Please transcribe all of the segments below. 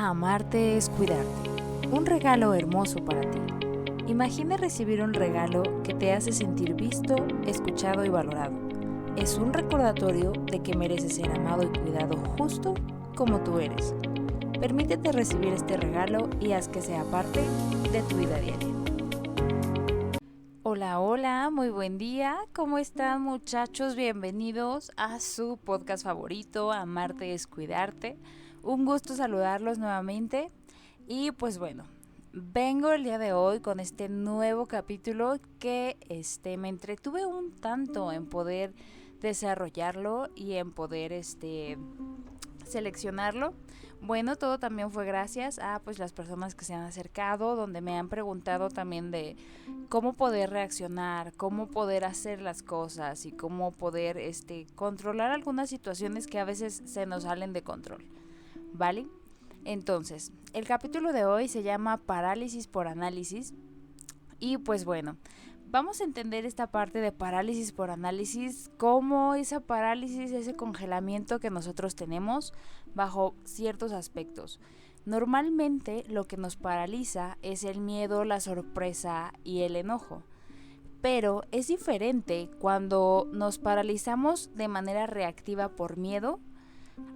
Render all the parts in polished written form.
Amarte es cuidarte. Un regalo hermoso para ti. Imagina recibir un regalo que te hace sentir visto, escuchado y valorado. Es un recordatorio de que mereces ser amado y cuidado justo como tú eres. Permítete recibir este regalo y haz que sea parte de tu vida diaria. Hola, muy buen día. ¿Cómo están, muchachos? Bienvenidos a su podcast favorito, Amarte es cuidarte. Un gusto saludarlos nuevamente. Y pues bueno, vengo el día de hoy con este nuevo capítulo que me entretuve un tanto en poder desarrollarlo y en poder seleccionarlo. Bueno, todo también fue gracias a pues las personas que se han acercado, donde me han preguntado también de cómo poder reaccionar, cómo poder hacer las cosas y cómo poder controlar algunas situaciones que a veces se nos salen de control, ¿vale? Entonces, el capítulo de hoy se llama Parálisis por análisis y pues bueno, vamos a entender esta parte de parálisis por análisis, cómo esa parálisis, ese congelamiento que nosotros tenemos bajo ciertos aspectos. Normalmente lo que nos paraliza es el miedo, la sorpresa y el enojo. Pero es diferente cuando nos paralizamos de manera reactiva por miedo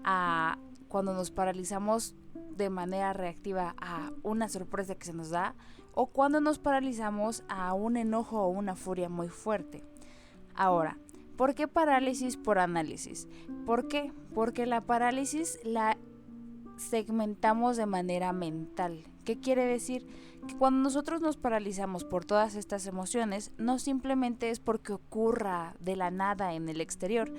a cuando nos paralizamos de manera reactiva a una sorpresa que se nos da o cuando nos paralizamos a un enojo o una furia muy fuerte. Ahora, ¿por qué parálisis por análisis? ¿Por qué? Porque la parálisis la segmentamos de manera mental. ¿Qué quiere decir? Que cuando nosotros nos paralizamos por todas estas emociones, no simplemente es porque ocurra de la nada en el exterior,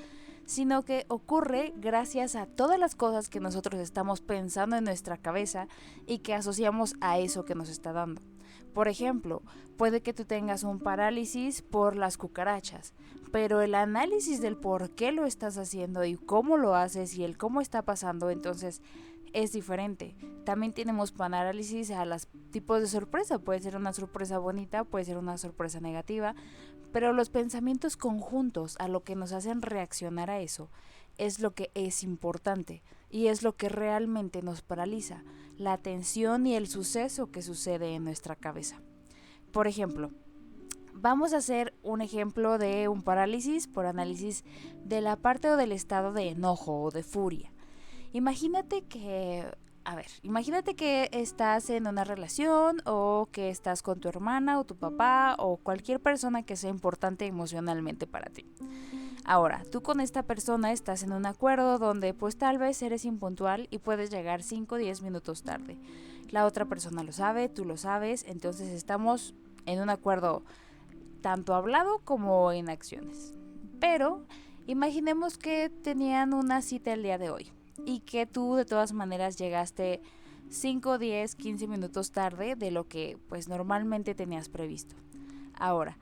sino que ocurre gracias a todas las cosas que nosotros estamos pensando en nuestra cabeza y que asociamos a eso que nos está dando. Por ejemplo, puede que tú tengas un parálisis por las cucarachas, pero el análisis del por qué lo estás haciendo y cómo lo haces y el cómo está pasando, entonces es diferente. También tenemos parálisis a los tipos de sorpresa. Puede ser una sorpresa bonita, puede ser una sorpresa negativa, pero los pensamientos conjuntos a lo que nos hacen reaccionar a eso es lo que es importante y es lo que realmente nos paraliza, la atención y el suceso que sucede en nuestra cabeza. Por ejemplo, vamos a hacer un ejemplo de un parálisis por análisis de la parte o del estado de enojo o de furia. Imagínate que estás en una relación o que estás con tu hermana o tu papá o cualquier persona que sea importante emocionalmente para ti. Ahora, tú con esta persona estás en un acuerdo donde pues tal vez eres impuntual y puedes llegar 5 o 10 minutos tarde. La otra persona lo sabe, tú lo sabes, entonces estamos en un acuerdo tanto hablado como en acciones. Pero imaginemos que tenían una cita el día de hoy y que tú de todas maneras llegaste 5, 10, 15 minutos tarde de lo que pues normalmente tenías previsto. Ahora,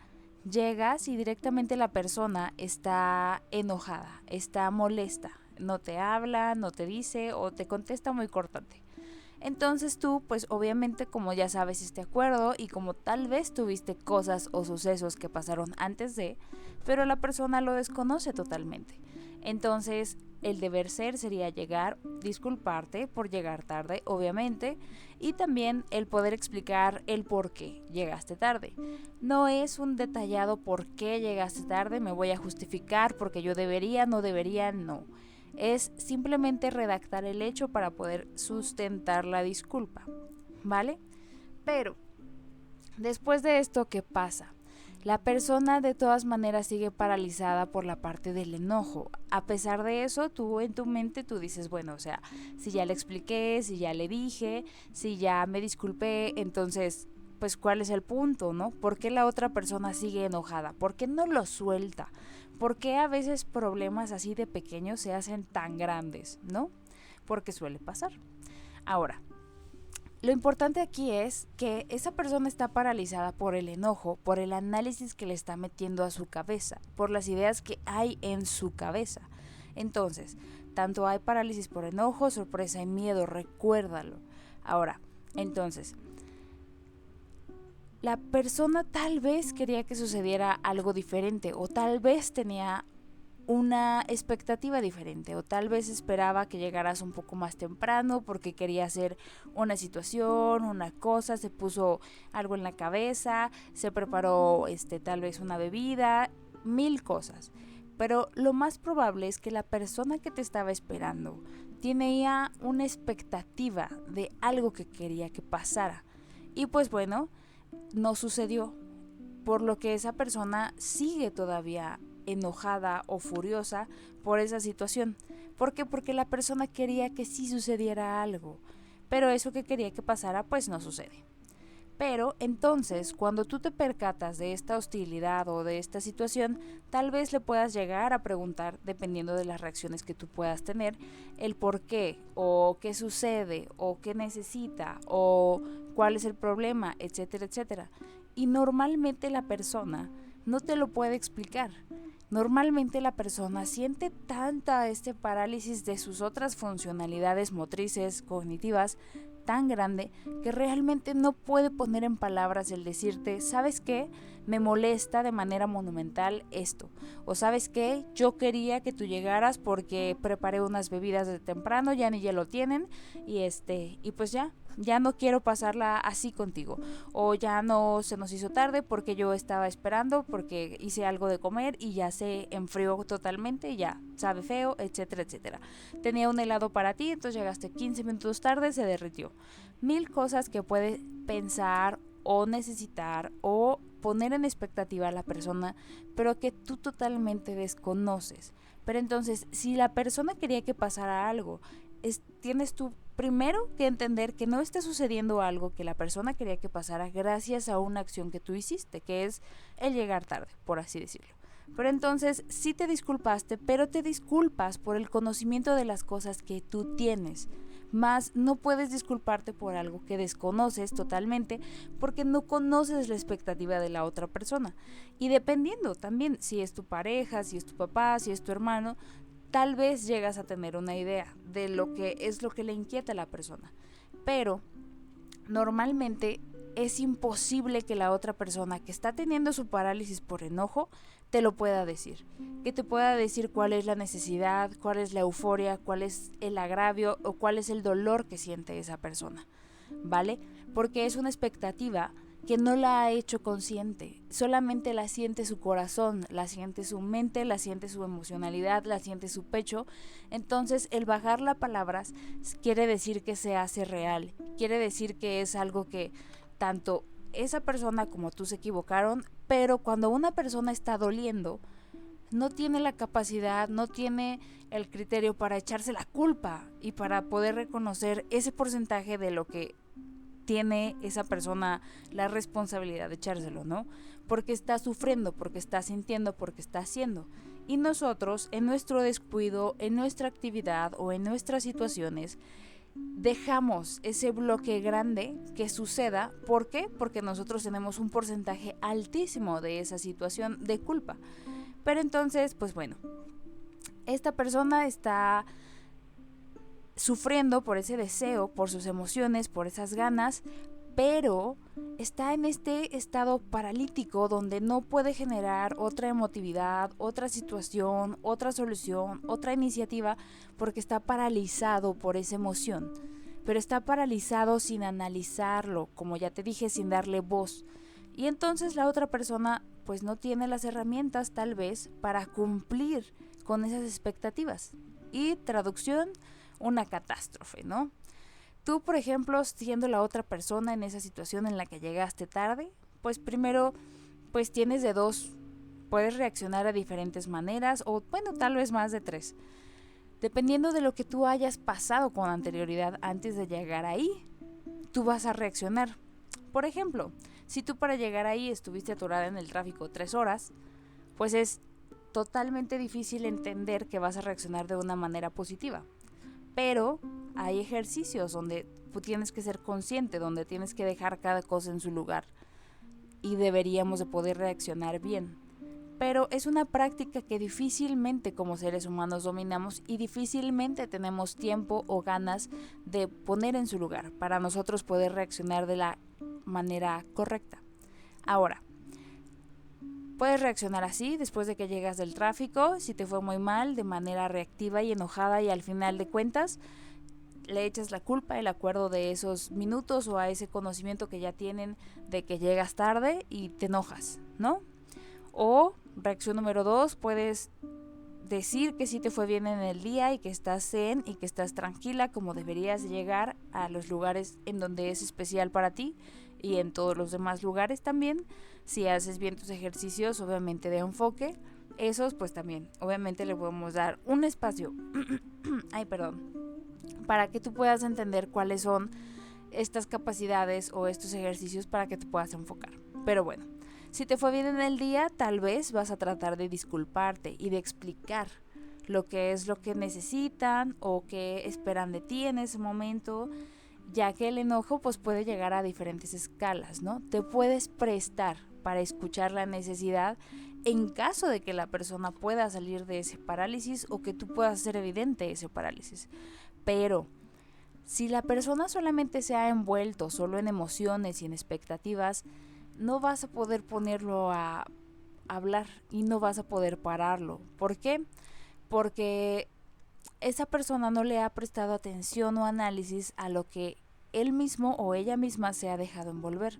llegas y directamente la persona está enojada, está molesta, no te habla, no te dice o te contesta muy cortante. Entonces tú, pues obviamente como ya sabes este acuerdo y como tal vez tuviste cosas o sucesos que pasaron antes de, pero la persona lo desconoce totalmente. Entonces el deber ser sería llegar, disculparte por llegar tarde, obviamente, y también el poder explicar el por qué llegaste tarde. No es un detallado por qué llegaste tarde, me voy a justificar porque yo debería, no debería, no. Es simplemente redactar el hecho para poder sustentar la disculpa, ¿vale? Pero, después de esto, ¿qué pasa? La persona de todas maneras sigue paralizada por la parte del enojo. A pesar de eso, tú en tu mente tú dices, bueno, o sea, si ya le expliqué, si ya le dije, si ya me disculpé, entonces, pues ¿cuál es el punto, no? ¿Por qué la otra persona sigue enojada? ¿Por qué no lo suelta? ¿Por qué a veces problemas así de pequeños se hacen tan grandes, no? Porque suele pasar. Ahora, lo importante aquí es que esa persona está paralizada por el enojo, por el análisis que le está metiendo a su cabeza, por las ideas que hay en su cabeza. Entonces, tanto hay parálisis por enojo, sorpresa y miedo, recuérdalo. Ahora, entonces, la persona tal vez quería que sucediera algo diferente o tal vez tenía una expectativa diferente, o tal vez esperaba que llegaras un poco más temprano porque quería hacer una situación, una cosa, se puso algo en la cabeza, se preparó tal vez una bebida, mil cosas. Pero lo más probable es que la persona que te estaba esperando tenía una expectativa de algo que quería que pasara. Y pues bueno, no sucedió, por lo que esa persona sigue todavía enojada o furiosa por esa situación. ¿Por qué? Porque la persona quería que sí sucediera algo, pero eso que quería que pasara pues no sucede. Pero entonces, cuando tú te percatas de esta hostilidad o de esta situación, tal vez le puedas llegar a preguntar, dependiendo de las reacciones que tú puedas tener, el por qué, o qué sucede, o qué necesita, o cuál es el problema, etcétera, etcétera. Y normalmente la persona no te lo puede explicar. Normalmente la persona siente tanta parálisis de sus otras funcionalidades motrices, cognitivas, tan grande que realmente no puede poner en palabras el decirte, ¿sabes qué? Me molesta de manera monumental esto. O ¿sabes qué? Yo quería que tú llegaras porque preparé unas bebidas de temprano, ya ni ya lo tienen y pues ya no quiero pasarla así contigo. O ya no se nos hizo tarde porque yo estaba esperando porque hice algo de comer y ya se enfrió totalmente, ya sabe feo, etcétera, etcétera. Tenía un helado para ti, entonces llegaste 15 minutos tarde, se derritió. Mil cosas que puede pensar o necesitar o poner en expectativa a la persona, pero que tú totalmente desconoces. Pero entonces, si la persona quería que pasara algo, tienes tú primero que entender que no está sucediendo algo que la persona quería que pasara gracias a una acción que tú hiciste, que es el llegar tarde, por así decirlo. Pero entonces sí te disculpaste, pero te disculpas por el conocimiento de las cosas que tú tienes. Más no puedes disculparte por algo que desconoces totalmente porque no conoces la expectativa de la otra persona. Y dependiendo también si es tu pareja, si es tu papá, si es tu hermano, tal vez llegas a tener una idea de lo que es lo que le inquieta a la persona. Pero normalmente es imposible que la otra persona que está teniendo su parálisis por enojo te lo pueda decir. Que te pueda decir cuál es la necesidad, cuál es la euforia, cuál es el agravio o cuál es el dolor que siente esa persona. ¿Vale? Porque es una expectativa que no la ha hecho consciente, solamente la siente su corazón, la siente su mente, la siente su emocionalidad, la siente su pecho. Entonces el bajarla a palabras quiere decir que se hace real, quiere decir que es algo que tanto esa persona como tú se equivocaron, pero cuando una persona está doliendo, no tiene la capacidad, no tiene el criterio para echarse la culpa y para poder reconocer ese porcentaje de lo que tiene esa persona la responsabilidad de echárselo, ¿no? Porque está sufriendo, porque está sintiendo, porque está haciendo. Y nosotros, en nuestro descuido, en nuestra actividad o en nuestras situaciones, dejamos ese bloque grande que suceda. ¿Por qué? Porque nosotros tenemos un porcentaje altísimo de esa situación de culpa. Pero entonces, pues bueno, esta persona está sufriendo por ese deseo, por sus emociones, por esas ganas, pero está en este estado paralítico donde no puede generar otra emotividad, otra situación, otra solución, otra iniciativa, porque está paralizado por esa emoción. Pero está paralizado sin analizarlo, como ya te dije, sin darle voz. Y entonces la otra persona pues no tiene las herramientas tal vez para cumplir con esas expectativas. Y traducción, una catástrofe, ¿no? Tú, por ejemplo, siendo la otra persona en esa situación en la que llegaste tarde, pues primero, pues tienes de dos, puedes reaccionar a diferentes maneras o bueno, tal vez más de tres. Dependiendo de lo que tú hayas pasado con anterioridad antes de llegar ahí, tú vas a reaccionar. Por ejemplo, si tú para llegar ahí estuviste atorada en el tráfico 3 horas, pues es totalmente difícil entender que vas a reaccionar de una manera positiva. Pero hay ejercicios donde tú tienes que ser consciente, donde tienes que dejar cada cosa en su lugar y deberíamos de poder reaccionar bien. Pero es una práctica que difícilmente como seres humanos dominamos y difícilmente tenemos tiempo o ganas de poner en su lugar para nosotros poder reaccionar de la manera correcta. Ahora, Puedes reaccionar así después de que llegas del tráfico, si te fue muy mal, de manera reactiva y enojada, y al final de cuentas le echas la culpa, el acuerdo de esos minutos o a ese conocimiento que ya tienen de que llegas tarde y te enojas, ¿no? O reacción número 2, puedes decir que sí te fue bien en el día y que estás zen y que estás tranquila, como deberías llegar a los lugares en donde es especial para ti y en todos los demás lugares también. Si haces bien tus ejercicios, obviamente de enfoque, esos pues también, obviamente le podemos dar un espacio, para que tú puedas entender cuáles son estas capacidades o estos ejercicios para que te puedas enfocar. Pero bueno, si te fue bien en el día, tal vez vas a tratar de disculparte y de explicar lo que es lo que necesitan o qué esperan de ti en ese momento, ya que el enojo pues puede llegar a diferentes escalas, ¿no? Te puedes prestar para escuchar la necesidad en caso de que la persona pueda salir de ese parálisis o que tú puedas hacer evidente ese parálisis. Pero si la persona solamente se ha envuelto solo en emociones y en expectativas, no vas a poder ponerlo a hablar y no vas a poder pararlo. ¿Por qué? Porque esa persona no le ha prestado atención o análisis a lo que él mismo o ella misma se ha dejado envolver.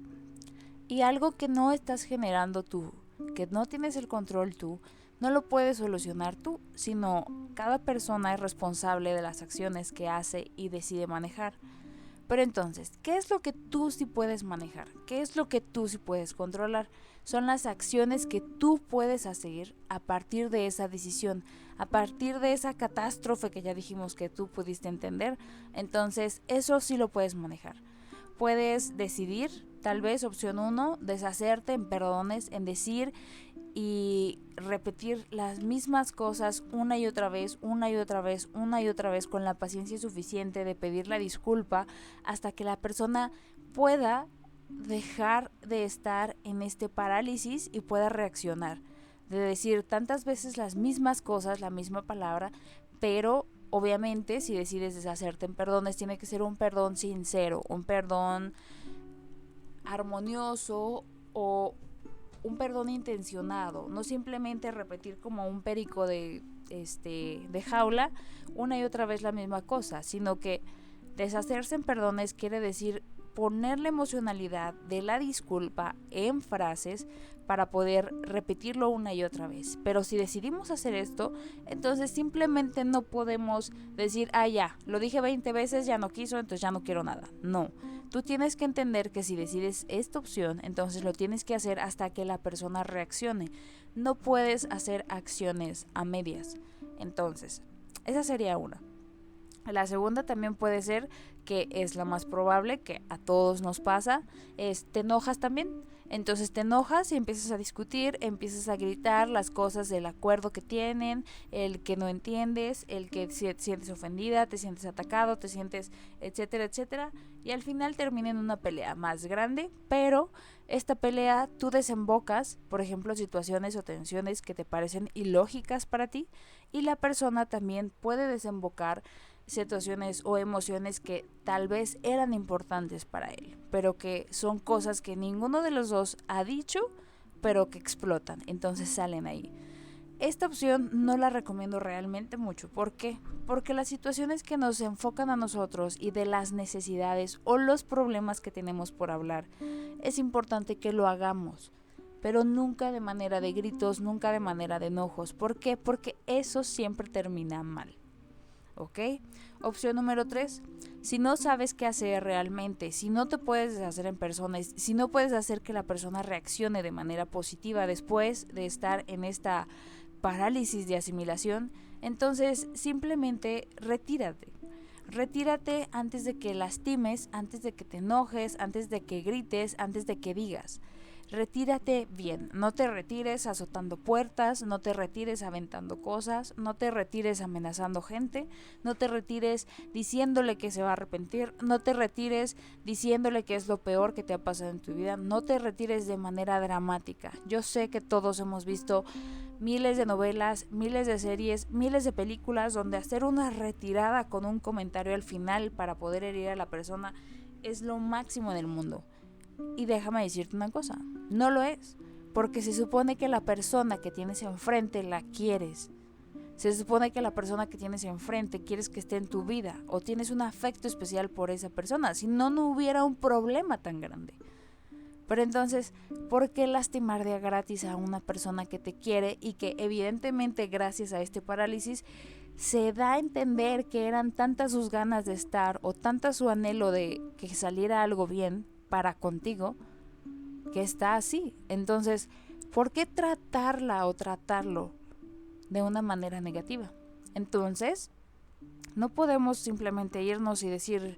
Y algo que no estás generando tú, que no tienes el control tú, no lo puedes solucionar tú, sino cada persona es responsable de las acciones que hace y decide manejar. Pero entonces, ¿qué es lo que tú sí puedes manejar? ¿Qué es lo que tú sí puedes controlar? Son las acciones que tú puedes hacer a partir de esa decisión, a partir de esa catástrofe que ya dijimos que tú pudiste entender. Entonces, eso sí lo puedes manejar. Puedes decidir, tal vez opción 1, deshacerte en perdones, en decir y repetir las mismas cosas una y otra vez, una y otra vez, una y otra vez, con la paciencia suficiente de pedir la disculpa hasta que la persona pueda dejar de estar en este parálisis y pueda reaccionar, de decir tantas veces las mismas cosas, la misma palabra, pero obviamente si decides deshacerte en perdones tiene que ser un perdón sincero, un perdón armonioso o un perdón intencionado, no simplemente repetir como un perico de jaula una y otra vez la misma cosa, sino que deshacerse en perdones quiere decir poner la emocionalidad de la disculpa en frases para poder repetirlo una y otra vez. Pero si decidimos hacer esto, entonces simplemente no podemos decir, ya, lo dije 20 veces, ya no quiso, entonces ya no quiero nada. No, tú tienes que entender que si decides esta opción, entonces lo tienes que hacer hasta que la persona reaccione. No puedes hacer acciones a medias. Entonces, esa sería una. La segunda también puede ser, que es la más probable, que a todos nos pasa, es te enojas también. Entonces te enojas y empiezas a discutir, empiezas a gritar las cosas del acuerdo que tienen, el que no entiendes, el que sientes ofendida, te sientes atacado, te sientes etcétera, etcétera. Y al final termina en una pelea más grande, pero esta pelea tú desembocas, por ejemplo, situaciones o tensiones que te parecen ilógicas para ti, y la persona también puede desembocar situaciones o emociones que tal vez eran importantes para él, pero que son cosas que ninguno de los dos ha dicho, pero que explotan, entonces salen ahí. Esta opción no la recomiendo realmente mucho. ¿Por qué? Porque las situaciones que nos enfocan a nosotros y de las necesidades o los problemas que tenemos por hablar, es importante que lo hagamos, pero nunca de manera de gritos, nunca de manera de enojos. ¿Por qué? Porque eso siempre termina mal. ¿Ok? Opción número 3. Si no sabes qué hacer realmente, si no te puedes deshacer en personas, si no puedes hacer que la persona reaccione de manera positiva después de estar en esta parálisis de asimilación, entonces simplemente retírate. Retírate antes de que lastimes, antes de que te enojes, antes de que grites, antes de que digas. Retírate bien, no te retires azotando puertas, no te retires aventando cosas, no te retires amenazando gente, no te retires diciéndole que se va a arrepentir, no te retires diciéndole que es lo peor que te ha pasado en tu vida, no te retires de manera dramática. Yo sé que todos hemos visto miles de novelas, miles de series, miles de películas donde hacer una retirada con un comentario al final para poder herir a la persona es lo máximo en el mundo. Y déjame decirte una cosa, no lo es, Porque se supone que la persona que tienes enfrente la quieres. Se supone que la persona que tienes enfrente quieres que esté en tu vida o tienes un afecto especial por esa persona. Si no, no hubiera un problema tan grande. Pero entonces, ¿por qué lastimar de a gratis a una persona que te quiere y que evidentemente gracias a este parálisis se da a entender que eran tantas sus ganas de estar o tanta su anhelo de que saliera algo bien para contigo que está así? Entonces, ¿por qué tratarla o tratarlo de una manera negativa? Entonces, no podemos simplemente irnos y decir,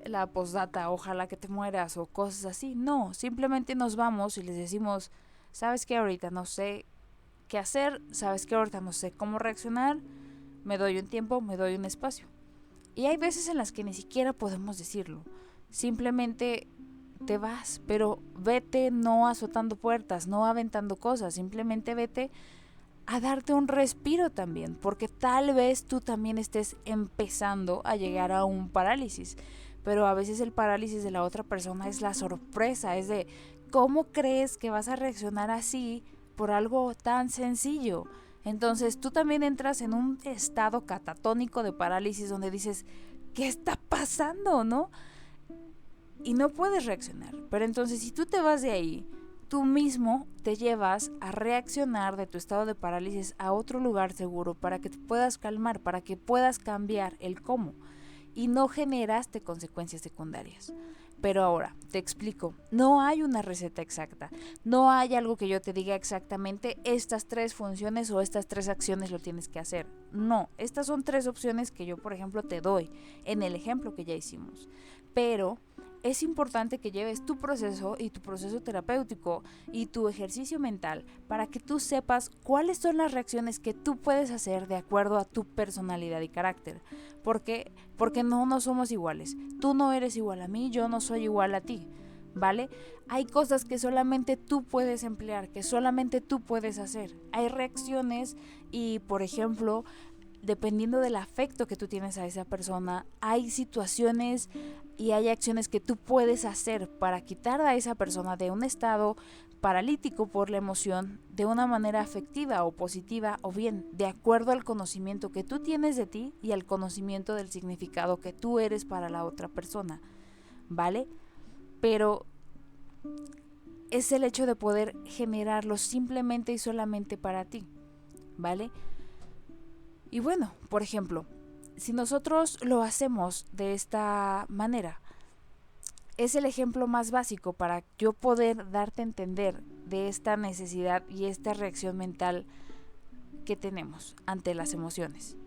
la postdata, ojalá que te mueras o cosas así. No, simplemente nos vamos y les decimos, sabes que ahorita no sé qué hacer, sabes que ahorita no sé cómo reaccionar, me doy un tiempo, me doy un espacio. Y hay veces en las que ni siquiera podemos decirlo, simplemente te vas, pero vete no azotando puertas, no aventando cosas, simplemente vete a darte un respiro también, porque tal vez tú también estés empezando a llegar a un parálisis, pero a veces el parálisis de la otra persona es la sorpresa, es de cómo crees que vas a reaccionar así por algo tan sencillo. Entonces tú también entras en un estado catatónico de parálisis donde dices, ¿qué está pasando, no? Y no puedes reaccionar. Pero entonces si tú te vas de ahí, tú mismo te llevas a reaccionar de tu estado de parálisis a otro lugar seguro para que te puedas calmar, para que puedas cambiar el cómo y no generaste consecuencias secundarias. Pero ahora, te explico, no hay una receta exacta, no hay algo que yo te diga exactamente estas 3 funciones o estas 3 acciones lo tienes que hacer. No, estas son 3 opciones que yo, por ejemplo, te doy en el ejemplo que ya hicimos. Pero es importante que lleves tu proceso y tu proceso terapéutico y tu ejercicio mental para que tú sepas cuáles son las reacciones que tú puedes hacer de acuerdo a tu personalidad y carácter. Porque no somos iguales. Tú no eres igual a mí, yo no soy igual a ti, ¿vale? Hay cosas que solamente tú puedes emplear, que solamente tú puedes hacer. Hay reacciones y, por ejemplo, dependiendo del afecto que tú tienes a esa persona, hay situaciones y hay acciones que tú puedes hacer para quitar a esa persona de un estado paralítico por la emoción de una manera afectiva o positiva, o bien de acuerdo al conocimiento que tú tienes de ti y al conocimiento del significado que tú eres para la otra persona, ¿vale? Pero es el hecho de poder generarlo simplemente y solamente para ti, ¿vale? Y bueno, por ejemplo, si nosotros lo hacemos de esta manera, es el ejemplo más básico para yo poder darte a entender de esta necesidad y esta reacción mental que tenemos ante las emociones.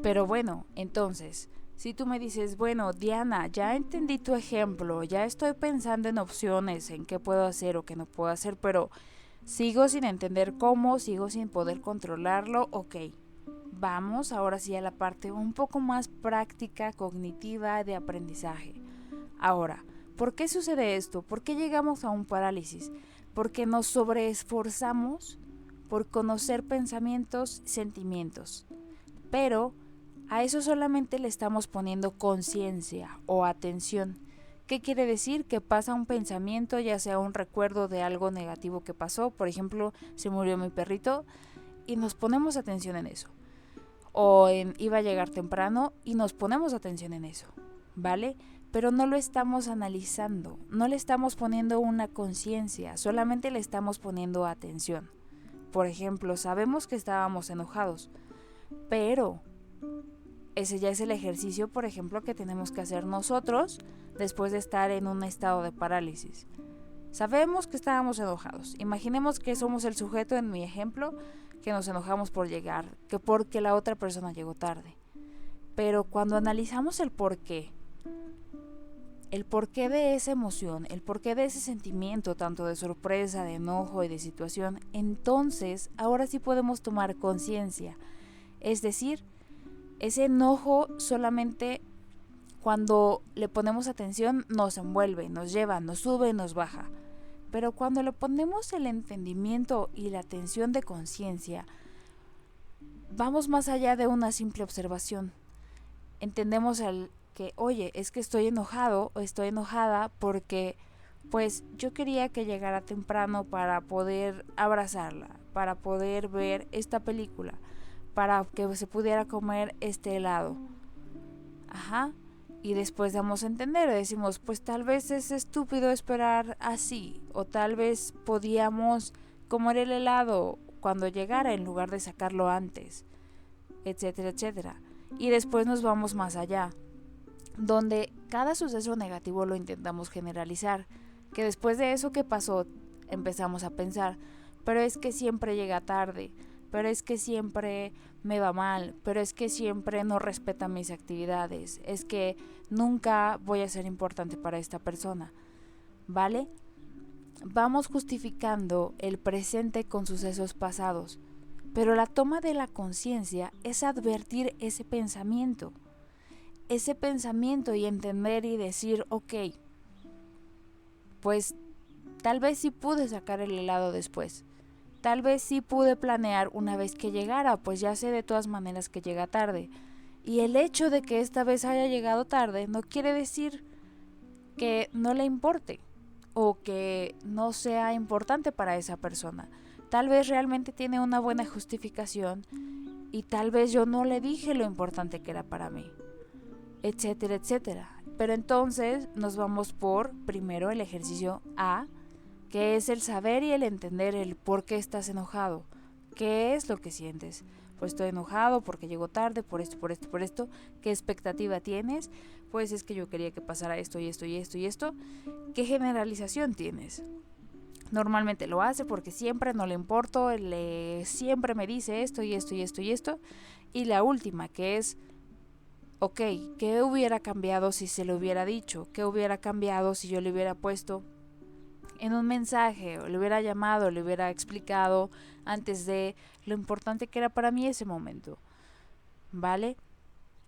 Pero bueno, entonces, si tú me dices, bueno, Diana, ya entendí tu ejemplo, ya estoy pensando en opciones, en qué puedo hacer o qué no puedo hacer, pero sigo sin entender cómo, sigo sin poder controlarlo, ok. Vamos ahora sí a la parte un poco más práctica, cognitiva, de aprendizaje. Ahora, ¿por qué sucede esto? ¿Por qué llegamos a un parálisis? Porque nos sobreesforzamos por conocer pensamientos, sentimientos. Pero a eso solamente le estamos poniendo conciencia o atención. ¿Qué quiere decir? Que pasa un pensamiento, ya sea un recuerdo de algo negativo que pasó, por ejemplo, se murió mi perrito, y nos ponemos atención en eso. O iba a llegar temprano y nos ponemos atención en eso, ¿vale? Pero no lo estamos analizando, no le estamos poniendo una conciencia, solamente le estamos poniendo atención. Por ejemplo, sabemos que estábamos enojados, pero ese ya es el ejercicio, por ejemplo, que tenemos que hacer nosotros después de estar en un estado de parálisis. Sabemos que estábamos enojados. Imaginemos que somos el sujeto en mi ejemplo, que nos enojamos por llegar, que porque la otra persona llegó tarde. Pero cuando analizamos el porqué de esa emoción, el porqué de ese sentimiento, tanto de sorpresa, de enojo y de situación, entonces ahora sí podemos tomar conciencia. Es decir, ese enojo solamente cuando le ponemos atención nos envuelve, nos lleva, nos sube, nos baja. Pero cuando le ponemos el entendimiento y la atención de conciencia, vamos más allá de una simple observación. Entendemos que, oye, es que estoy enojado o estoy enojada porque pues yo quería que llegara temprano para poder abrazarla, para poder ver esta película, para que se pudiera comer este helado. Ajá. Y después damos a entender, decimos, pues tal vez es estúpido esperar así, o tal vez podíamos comer el helado cuando llegara en lugar de sacarlo antes, etcétera, etcétera. Y después nos vamos más allá, donde cada suceso negativo lo intentamos generalizar, que después de eso que pasó empezamos a pensar, pero es que siempre llega tarde, pero es que siempre me va mal, pero es que siempre no respeta mis actividades, es que nunca voy a ser importante para esta persona, ¿vale? Vamos justificando el presente con sucesos pasados, pero la toma de la conciencia es advertir ese pensamiento y entender y decir, ok, pues tal vez sí pude sacar el helado después. Tal vez sí pude planear una vez que llegara, pues ya sé de todas maneras que llega tarde. Y el hecho de que esta vez haya llegado tarde no quiere decir que no le importe o que no sea importante para esa persona. Tal vez realmente tiene una buena justificación y tal vez yo no le dije lo importante que era para mí, etcétera, etcétera. Pero entonces nos vamos por primero el ejercicio A, que es el saber y el entender el por qué estás enojado. ¿Qué es lo que sientes? Pues estoy enojado porque llego tarde, por esto, por esto, por esto. ¿Qué expectativa tienes? Pues es que yo quería que pasara esto y esto y esto y esto. ¿Qué generalización tienes? Normalmente lo hace porque siempre no le importo, siempre me dice esto y esto y esto y esto. Y la última, que es, ok, ¿qué hubiera cambiado si se lo hubiera dicho? ¿Qué hubiera cambiado si yo le hubiera puesto en un mensaje, o le hubiera llamado, le hubiera explicado antes de lo importante que era para mí ese momento, ¿vale?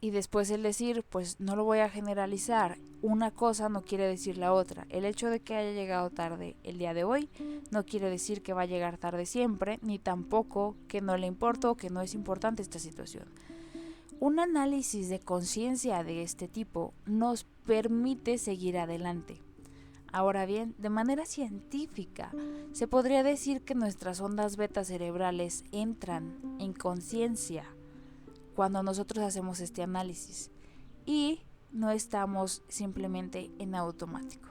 Y después el decir, pues no lo voy a generalizar, una cosa no quiere decir la otra. El hecho de que haya llegado tarde el día de hoy no quiere decir que va a llegar tarde siempre, ni tampoco que no le importa o que no es importante esta situación. Un análisis de conciencia de este tipo nos permite seguir adelante. Ahora bien, de manera científica, se podría decir que nuestras ondas beta cerebrales entran en conciencia cuando nosotros hacemos este análisis y no estamos simplemente en automático.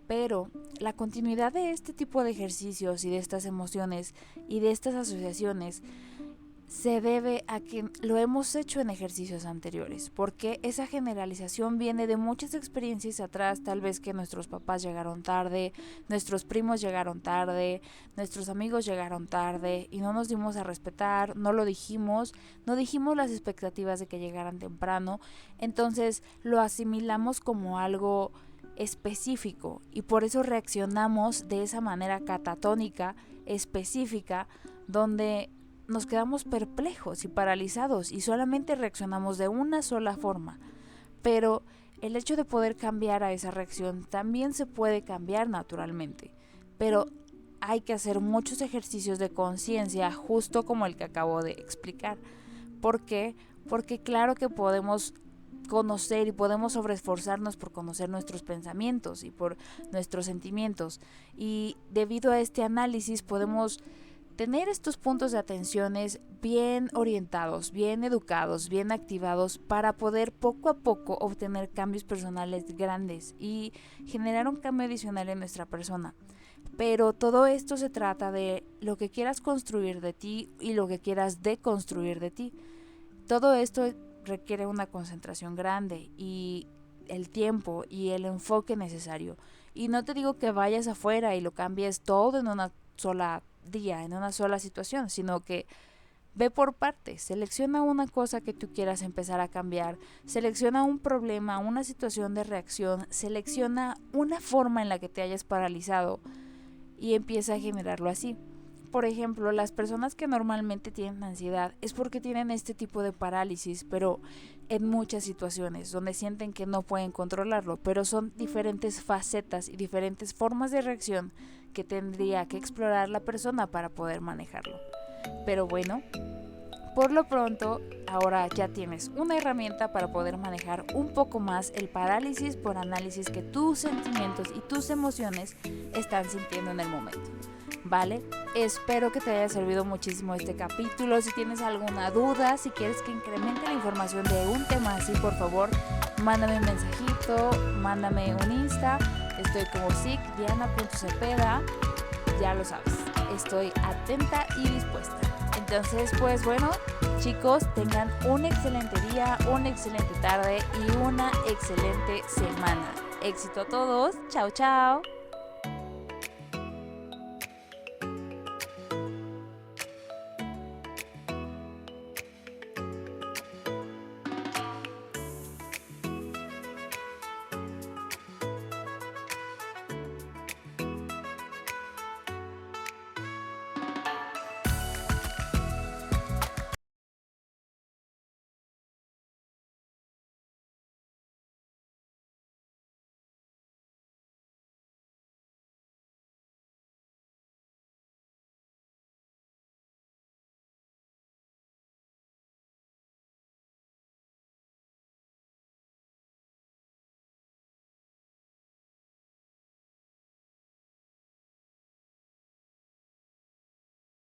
Pero la continuidad de este tipo de ejercicios y de estas emociones y de estas asociaciones se debe a que lo hemos hecho en ejercicios anteriores, porque esa generalización viene de muchas experiencias atrás, tal vez que nuestros papás llegaron tarde, nuestros primos llegaron tarde, nuestros amigos llegaron tarde y no nos dimos a respetar, no dijimos las expectativas de que llegaran temprano, entonces lo asimilamos como algo específico y por eso reaccionamos de esa manera catatónica, específica, donde nos quedamos perplejos y paralizados y solamente reaccionamos de una sola forma. Pero el hecho de poder cambiar a esa reacción también se puede cambiar naturalmente. Pero hay que hacer muchos ejercicios de conciencia, justo como el que acabo de explicar. ¿Por qué? Porque claro que podemos conocer y podemos sobreesforzarnos por conocer nuestros pensamientos y por nuestros sentimientos. Y debido a este análisis podemos tener estos puntos de atenciones bien orientados, bien educados, bien activados para poder poco a poco obtener cambios personales grandes y generar un cambio adicional en nuestra persona. Pero todo esto se trata de lo que quieras construir de ti y lo que quieras deconstruir de ti. Todo esto requiere una concentración grande y el tiempo y el enfoque necesario. Y no te digo que vayas afuera y lo cambies todo en una sola día, en una sola situación, sino que ve por partes, selecciona una cosa que tú quieras empezar a cambiar, selecciona un problema, una situación de reacción, selecciona una forma en la que te hayas paralizado y empieza a generarlo así. Por ejemplo, las personas que normalmente tienen ansiedad es porque tienen este tipo de parálisis, pero en muchas situaciones donde sienten que no pueden controlarlo, pero son diferentes facetas y diferentes formas de reacción que tendría que explorar la persona para poder manejarlo. Pero bueno, Por lo pronto, ahora ya tienes una herramienta para poder manejar un poco más el parálisis por análisis que tus sentimientos y tus emociones están sintiendo en el momento. ¿Vale? Espero que te haya servido muchísimo este capítulo. Si tienes alguna duda, si quieres que incremente la información de un tema así, por favor, mándame un mensajito, mándame un Insta. Estoy como Diana.cepeda. Ya lo sabes, estoy atenta y dispuesta. Entonces, pues bueno, chicos, tengan un excelente día, una excelente tarde y una excelente semana. Éxito a todos. Chao, chao.